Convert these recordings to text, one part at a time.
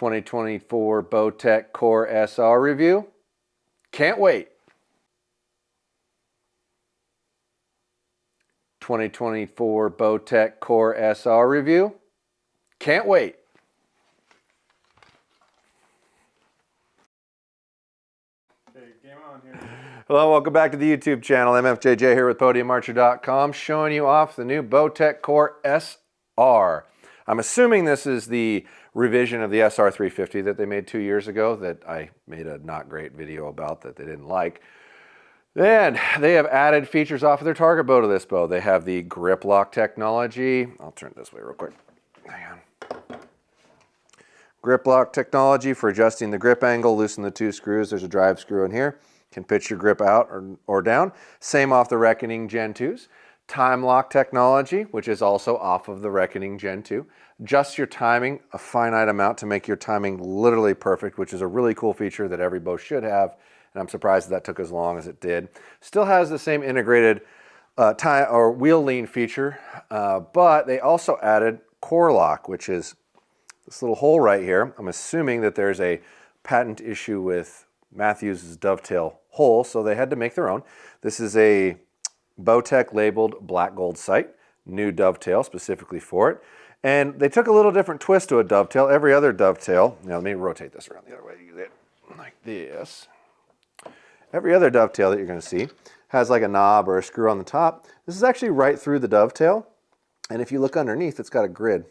2024 Bowtech Core SR review. Can't wait. 2024 Bowtech Core SR review. Can't wait. Okay, game on here. Hello, welcome back to the YouTube channel. MFJJ here with PodiumArcher.com, showing you off the new Bowtech Core SR. I'm assuming this is the revision of the SR350 that they made 2 years ago that I made a not great video about that they didn't like. Then they have added features off of their target bow to this bow. They have the grip lock technology. I'll turn it this way real quick. Hang on. Grip lock technology for adjusting the grip angle, loosen the 2 screws. There's a drive screw in here. Can pitch your grip out or down. Same off the Reckoning Gen 2s. Time lock technology, which is also off of the Reckoning Gen 2. Adjust your timing a finite amount to make your timing literally perfect, which is a really cool feature that every bow should have. And I'm surprised that took as long as it did. Still has the same integrated time or wheel lean feature, but they also added core lock, which is this little hole right here. I'm assuming that there's a patent issue with Matthews' dovetail hole, so they had to make their own. This is a Bowtech labeled black gold sight, new dovetail specifically for it. And they took a little different twist to a dovetail. Every other dovetail, now let me rotate this around the other way, use it like this. Every other dovetail that you're going to see has like a knob or a screw on the top. This is actually right through the dovetail. And if you look underneath, it's got a grid.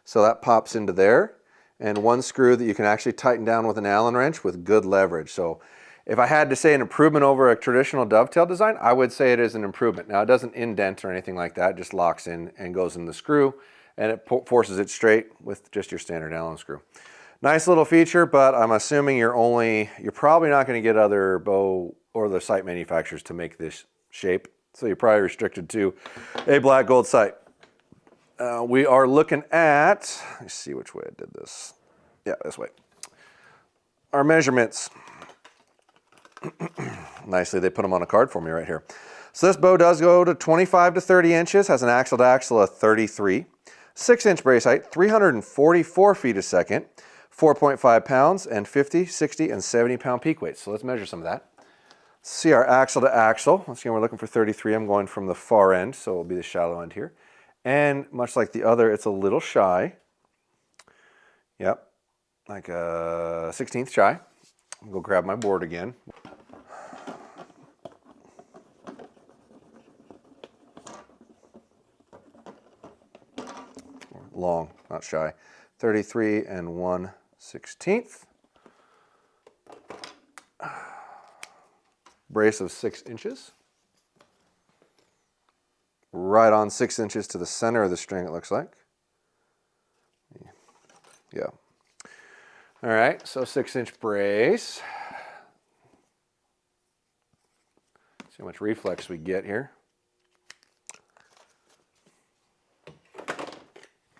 So that pops into there. And one screw that you can actually tighten down with an Allen wrench with good leverage. So if I had to say an improvement over a traditional dovetail design, I would say it is an improvement. Now it doesn't indent or anything like that, it just locks in and goes in the screw and it forces it straight with just your standard Allen screw. Nice little feature, but I'm assuming you're probably not going to get other bow or the sight manufacturers to make this shape. So you're probably restricted to a black gold sight. We are looking at, let's see which way I did this. Yeah, this way. Our measurements. Nicely, they put them on a card for me right here. So this bow does go to 25 to 30 inches, has an axle to axle of 33, 6-inch brace height, 344 feet a second, 4.5 pounds, and 50, 60, and 70 pound peak weights. So let's measure some of that. See our axle to axle. Once again, we're looking for 33. I'm going from the far end, so it'll be the shallow end here. And much like the other, it's a little shy. Yep, like a 16th shy. I'll go grab my board again. Long, not shy. 33 and 1/16. Brace of 6 inches. Right on 6 inches to the center of the string, it looks like. Yeah. All right, so 6-inch brace. See how much reflex we get here.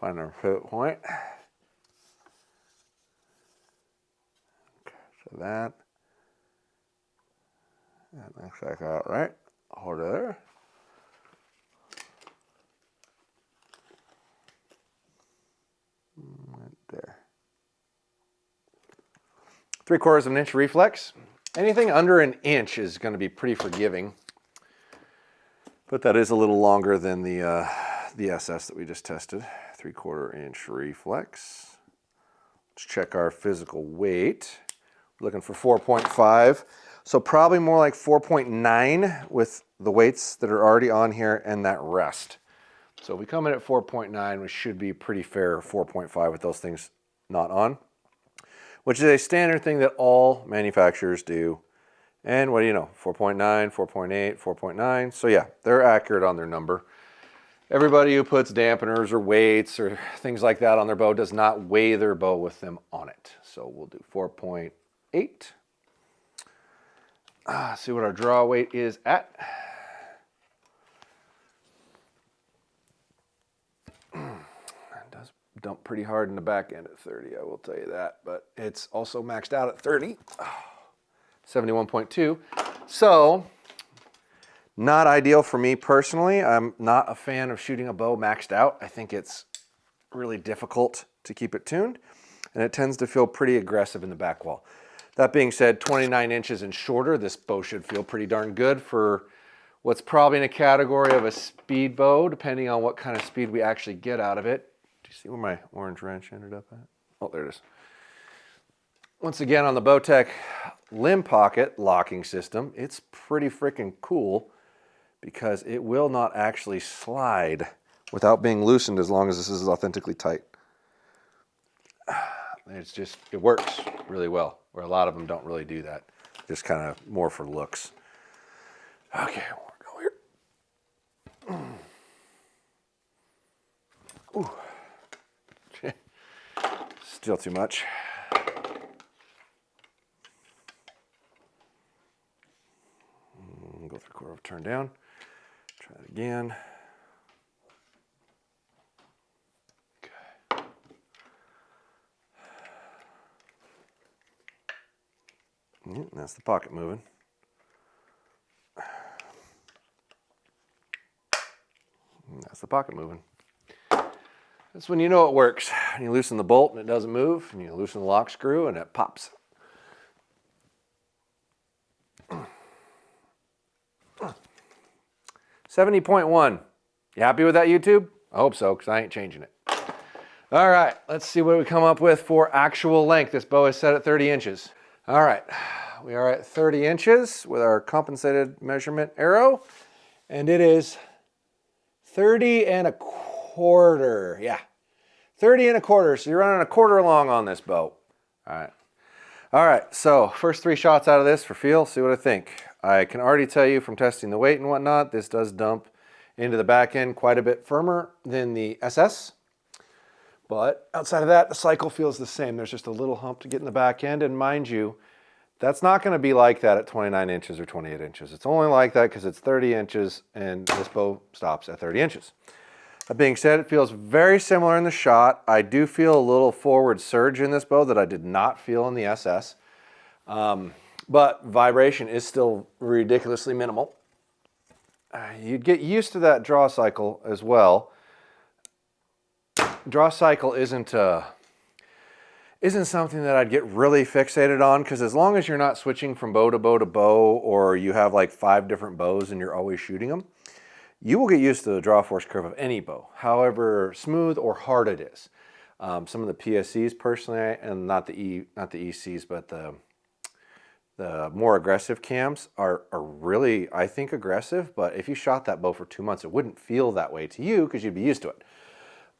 Find our pivot point. Okay, so that looks like all right. Hold it there. Right there. 3/4 of an inch reflex. Anything under an inch is going to be pretty forgiving, but that is a little longer than the SS that we just tested. 3/4 inch reflex. Let's check our physical weight. We're looking for 4.5, so probably more like 4.9 with the weights that are already on here and that rest. So if we come in at 4.9, we should be pretty fair 4.5 with those things not on, which is a standard thing that all manufacturers do. And what do you know, 4.9, 4.8, 4.9. So yeah, they're accurate on their number. Everybody who puts dampeners or weights or things like that on their bow does not weigh their bow with them on it. So we'll do 4.8. See what our draw weight is at. It does dump pretty hard in the back end at 30, I will tell you that, but it's also maxed out at 30. 71.2. So not ideal for me personally. I'm not a fan of shooting a bow maxed out. I think it's really difficult to keep it tuned. and it tends to feel pretty aggressive in the back wall. That being said, 29 inches and shorter, this bow should feel pretty darn good for what's probably in a category of a speed bow, depending on what kind of speed we actually get out of it. Do you see where my orange wrench ended up at? Oh, there it is. Once again, on the Bowtech limb pocket locking system, it's pretty freaking cool because it will not actually slide without being loosened as long as this is authentically tight. It works really well, where a lot of them don't really do that. Just kind of more for looks. Okay, we'll go here. Ooh. Still too much. Go 3/4 of a turn down. Try it again. Okay. And that's the pocket moving. And that's the pocket moving. That's when you know it works. You loosen the bolt and it doesn't move, and you loosen the lock screw and it pops. 70.1. You happy with that, YouTube? I hope so, because I ain't changing it. All right, let's see what we come up with for actual length. This bow is set at 30 inches. All right, we are at 30 inches with our compensated measurement arrow, and it is 30 1/4. Yeah, 30 1/4. So you're running a quarter long on this bow. All right, so first 3 shots out of this for feel, see what I think. I can already tell you from testing the weight and whatnot, this does dump into the back end quite a bit firmer than the SS. But outside of that, the cycle feels the same. There's just a little hump to get in the back end, and mind you, that's not going to be like that at 29 inches or 28 inches. It's only like that because it's 30 inches and this bow stops at 30 inches. That being said, it feels very similar in the shot. I do feel a little forward surge in this bow that I did not feel in the SS. But vibration is still ridiculously minimal. You'd get used to that draw cycle as well. Draw cycle isn't something that I'd get really fixated on, because as long as you're not switching from bow to bow to bow, or you have like 5 different bows and you're always shooting them, you will get used to the draw force curve of any bow, however smooth or hard it is. Some of the PSCs personally, and not the ECs, but the more aggressive cams are really, I think, aggressive, but if you shot that bow for 2 months, it wouldn't feel that way to you because you'd be used to it.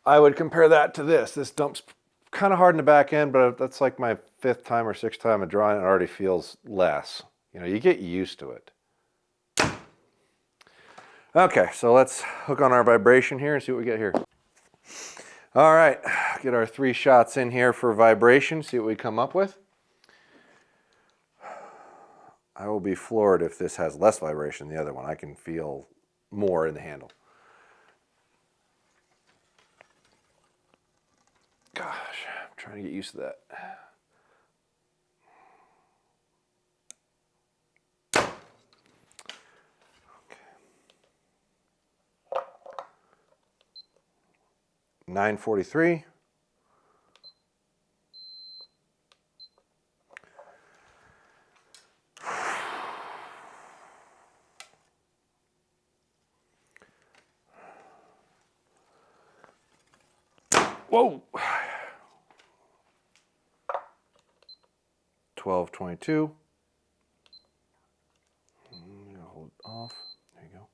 I would compare that to this. This dumps kind of hard in the back end, but that's like my 5th time or 6th time of drawing. It already feels less. You know, you get used to it. Okay, so let's hook on our vibration here and see what we get here. All right, get our 3 shots in here for vibration, see what we come up with. I will be floored if this has less vibration than the other one. I can feel more in the handle. Gosh, I'm trying to get used to that. Okay. 943. Whoa! 1222. Hold off. There you go.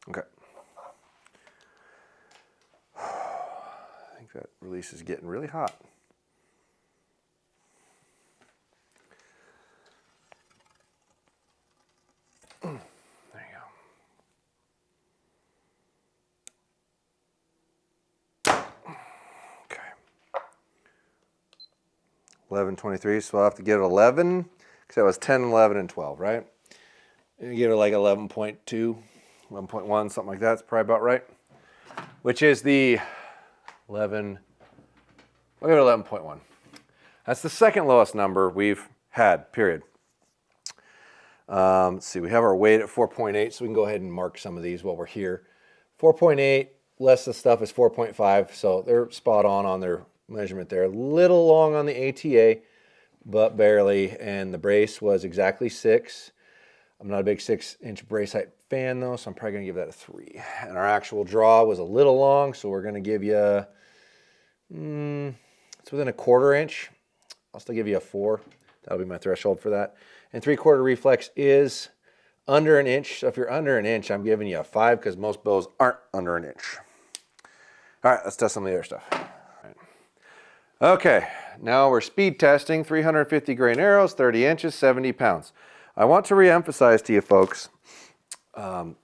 Okay. I think that release is getting really hot. There you go. Okay. 1123, so I'll have to give it 11, because that was 10, 11, and 12, right? You give it like 11.2, 11.1, something like that. It's probably about right. Which is the 11, we'll give it 11.1. That's the second lowest number we've had, period. Let's see, we have our weight at 4.8, so we can go ahead and mark some of these while we're here. 4.8, less the stuff is 4.5, so they're spot on their measurement there. A little long on the ATA, but barely. And the brace was exactly 6. I'm not a big 6-inch brace height fan though, so I'm probably gonna give that a 3. And our actual draw was a little long, so we're gonna give you, it's within a 1/4 inch. I'll still give you a 4. That'll be my threshold for that. And 3/4 reflex is under an inch. So if you're under an inch, I'm giving you a 5 because most bows aren't under an inch. All right, let's test some of the other stuff. All right. Okay, now we're speed testing 350 grain arrows, 30 inches, 70 pounds. I want to re-emphasize to you folks,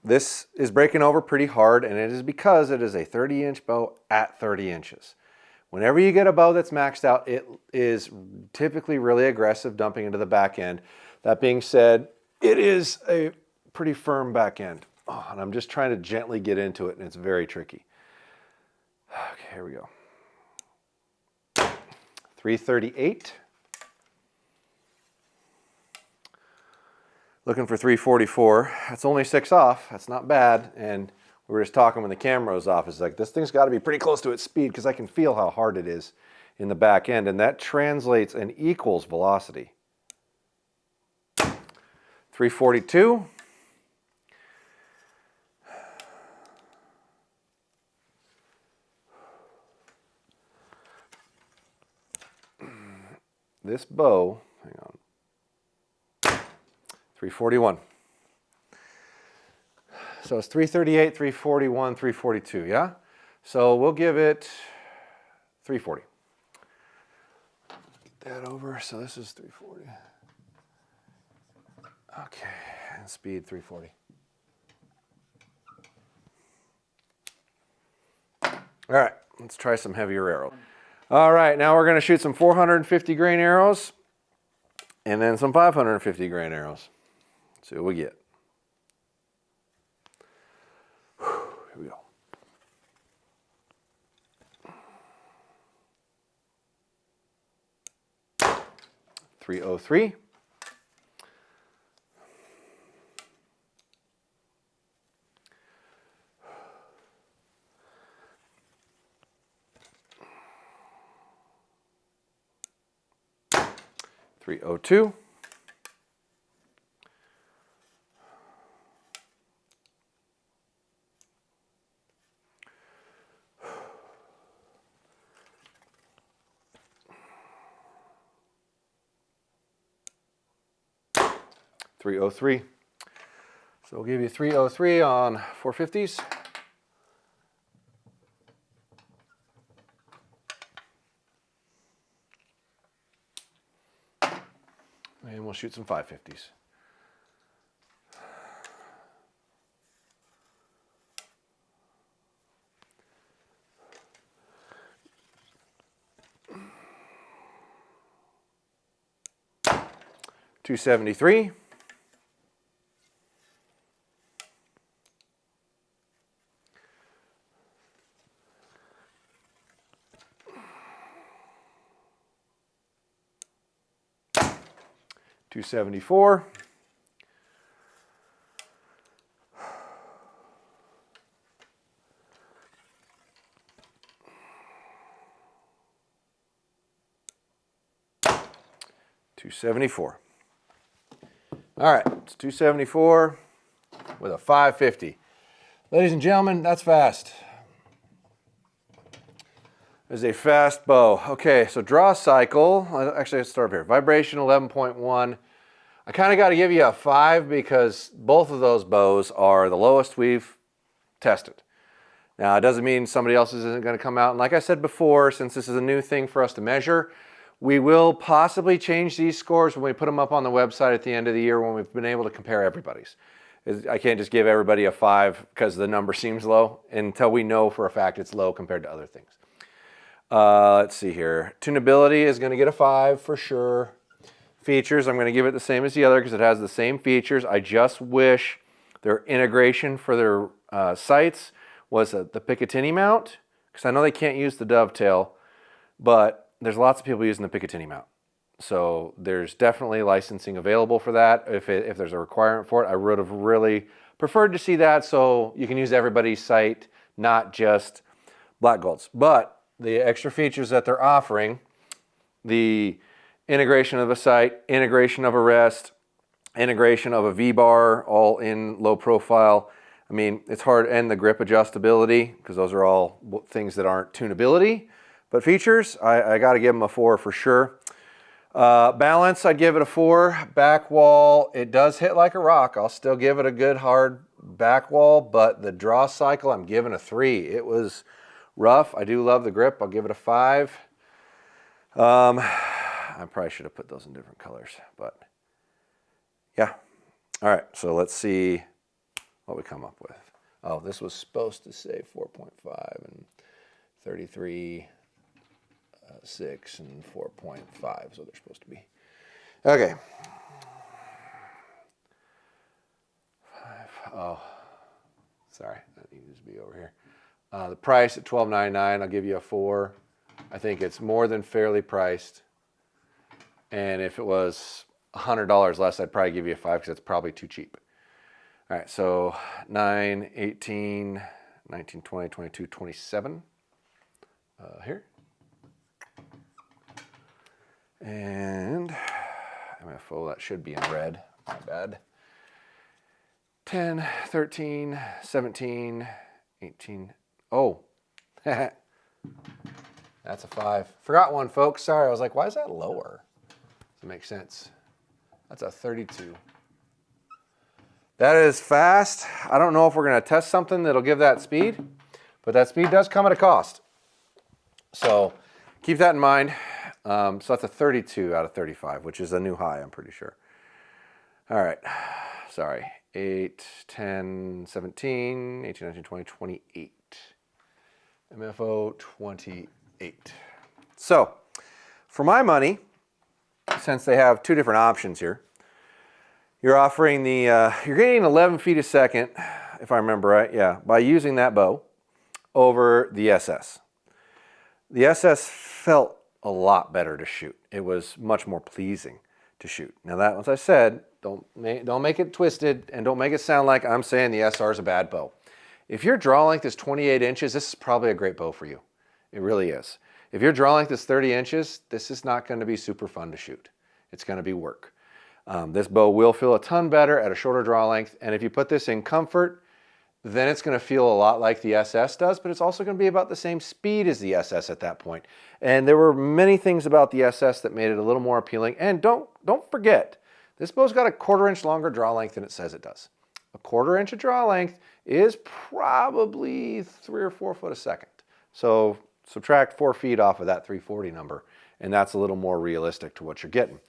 this is breaking over pretty hard, and it is because it is a 30-inch bow at 30 inches. Whenever you get a bow that's maxed out, it is typically really aggressive dumping into the back end. That being said, it is a pretty firm back end. Oh, and I'm just trying to gently get into it, and it's very tricky. Okay, here we go. 338. Looking for 344. That's only 6 off. That's not bad. And we were just talking when the camera was off. It's like, this thing's got to be pretty close to its speed because I can feel how hard it is in the back end. And that translates and equals velocity. 342. This bow, hang on, 341. So it's 338, 341, 342, yeah? So we'll give it 340. Get that over, so this is 340. Okay, and speed 340. All right, let's try some heavier arrows. All right, now we're gonna shoot some 450 grain arrows and then some 550 grain arrows. Let's see what we get. Here we go. .303. .302. .303. So we'll give you 303 on 450s. And we'll shoot some 550s. .273. .274. .274. All right, it's 274 with a 550. Ladies and gentlemen, that's fast. Is a fast bow. Okay, so draw cycle. Actually, let's start up here. Vibration 11.1. I kind of got to give you a 5 because both of those bows are the lowest we've tested. Now, it doesn't mean somebody else's isn't going to come out. And like I said before, since this is a new thing for us to measure, we will possibly change these scores when we put them up on the website at the end of the year when we've been able to compare everybody's. I can't just give everybody a 5 because the number seems low until we know for a fact it's low compared to other things. Let's see here. Tunability is going to get a 5 for sure. Features, I'm going to give it the same as the other because it has the same features. I just wish their integration for their sights was the Picatinny mount, because I know they can't use the dovetail, but there's lots of people using the Picatinny mount. So there's definitely licensing available for that. If there's a requirement for it, I would have really preferred to see that so you can use everybody's sight, not just black golds. But the extra features that they're offering, the integration of a sight, integration of a rest, integration of a V-bar, all in low profile. I mean, it's hard, and the grip adjustability, because those are all things that aren't tunability, but features, I got to give them a 4 for sure. Balance, I'd give it a 4. Back wall, it does hit like a rock. I'll still give it a good hard back wall, but the draw cycle, I'm giving a 3. It was rough. I do love the grip. I'll give it a 5. I probably should have put those in different colors, but yeah. All right, so let's see what we come up with. Oh, this was supposed to say 4.5 and 33, 6 and 4.5, so they're supposed to be. Okay. 5. Oh, sorry, that needs to be over here. The price at $12.99, I'll give you a 4. I think it's more than fairly priced. And if it was $100 less, I'd probably give you a 5 because it's probably too cheap. All right, so 9, 18, 19, 20, 22, 27 here. And MFO, that should be in red, my bad. 10, 13, 17, 18. Oh, that's a 5. Forgot one, folks. Sorry, I was like, why is that lower? Doesn't make sense. That's a 32. That is fast. I don't know if we're going to test something that'll give that speed, but that speed does come at a cost. So keep that in mind. So that's a 32 out of 35, which is a new high, I'm pretty sure. All right. Sorry. 8, 10, 17, 18, 19, 20, 28. MFO 28. So for my money, since they have 2 different options here, you're offering the, you're getting 11 feet a second, if I remember right, yeah, by using that bow over the SS. The SS felt a lot better to shoot. It was much more pleasing to shoot. Now that, as I said, don't make it twisted and don't make it sound like I'm saying the SR is a bad bow. If your draw length is 28 inches, this is probably a great bow for you. It really is. If your draw length is 30 inches, this is not going to be super fun to shoot. It's going to be work. This bow will feel a ton better at a shorter draw length, and if you put this in comfort, then it's going to feel a lot like the SS does, but it's also going to be about the same speed as the SS at that point. And there were many things about the SS that made it a little more appealing. And don't forget, this bow's got a 1/4 inch longer draw length than it says it does. A 1/4 inch of draw length is probably 3 or 4 foot a second. So subtract 4 feet off of that 340 number, and that's a little more realistic to what you're getting.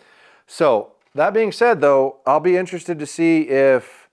So that being said, though, I'll be interested to see if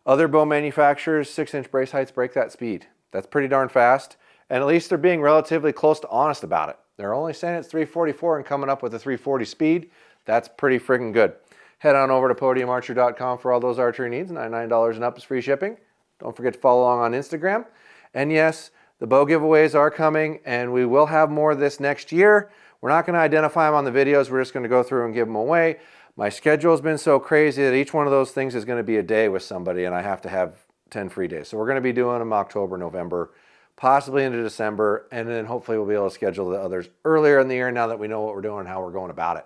other bow manufacturers' 6-inch brace heights break that speed. That's pretty darn fast, and at least they're being relatively close to honest about it. They're only saying it's 344 and coming up with a 340 speed. That's pretty freaking good. Head on over to podiumarcher.com for all those archery needs. $99 and up is free shipping. Don't forget to follow along on Instagram. And yes, the bow giveaways are coming, and we will have more of this next year. We're not going to identify them on the videos. We're just going to go through and give them away. My schedule has been so crazy that each one of those things is going to be a day with somebody, and I have to have 10 free days. So we're going to be doing them October, November, possibly into December, and then hopefully we'll be able to schedule the others earlier in the year now that we know what we're doing and how we're going about it.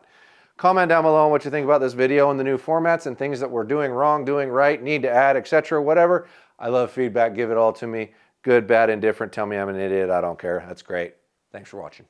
Comment down below on what you think about this video and the new formats and things that we're doing wrong, doing right, need to add, etc., whatever. I love feedback. Give it all to me. Good, bad, indifferent. Tell me I'm an idiot. I don't care. That's great. Thanks for watching.